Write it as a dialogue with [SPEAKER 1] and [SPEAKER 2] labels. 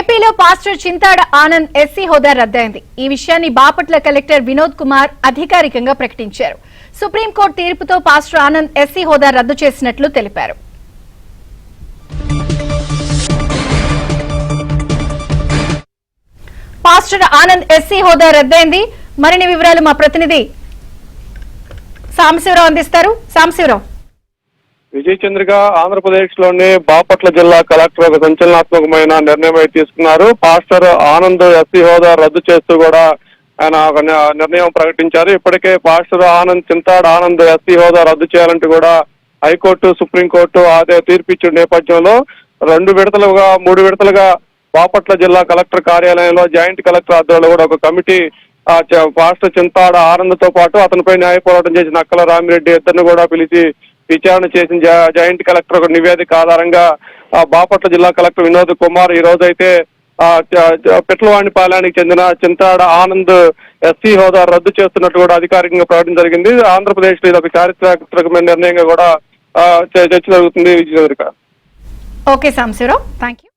[SPEAKER 1] ఏపీలో pastor Chintada Anand SC హోదా రద్దయింది. ఈ విషయాన్ని బాపట్ల కలెక్టర్ వినోద్ కుమార్ అధికారికంగా ప్రకటించారు. సుప్రీంకోర్టు తీర్పుతో పాస్టర్ ఆనంద్ ఎస్సీ హోదా రద్దు చేసినట్లు తెలిపారు. పాస్టర్ ఆనంద్ ఎస్సీ హోదా రద్దయింది. మరిన్ని వివరాలు మా ప్రతినిధి సాంబశివరావు అందిస్తారు. సాంబశివరావు.
[SPEAKER 2] విజయ్ చంద్రిక ఆంధ్రప్రదేశ్ లోని బాపట్ల జిల్లా కలెక్టర్ ఒక సంచలనాత్మకమైన నిర్ణయం అయితే తీసుకున్నారు. పాస్టర్ ఆనంద్ ఎస్సీ హోదా రద్దు చేస్తూ కూడా ఆయన ఒక నిర్ణయం ప్రకటించారు. ఇప్పటికే పాస్టర్ ఆనంద్ చింతాడ ఆనంద్ ఎస్సీ హోదా రద్దు చేయాలంటూ కూడా హైకోర్టు సుప్రీంకోర్టు అదే తీర్పిచ్చిన నేపథ్యంలో 2 విడతలుగా 3 విడతలుగా బాపట్ల జిల్లా కలెక్టర్ కార్యాలయంలో జాయింట్ కలెక్టర్ ఆధ్వర్యంలో కూడా ఒక కమిటీ పాస్టర్ చింతాడ ఆనంద్ తో పాటు అతనిపై న్యాయ పోరాటం చేసిన నక్కల రామిరెడ్డి ఇద్దరిని కూడా పిలిచి విచారణ చేసిన జాయింట్ కలెక్టర్ ఒక నివేదిక ఆధారంగా బాపట్ల జిల్లా కలెక్టర్ వినోద్ కుమార్ ఈ రోజైతే పిట్లవాణిపాలెనికి చెందిన చింతాడ ఆనంద్ ఎస్సీ హోదా రద్దు చేస్తున్నట్టు కూడా అధికారికంగా ప్రకటన జరిగింది. ఆంధ్రప్రదేశ్ లో ఇది ఒక చారిత్రాత్మకమైన నిర్ణయంగా కూడా చర్చ జరుగుతుంది.
[SPEAKER 1] Okay Sambasivarao, thank you.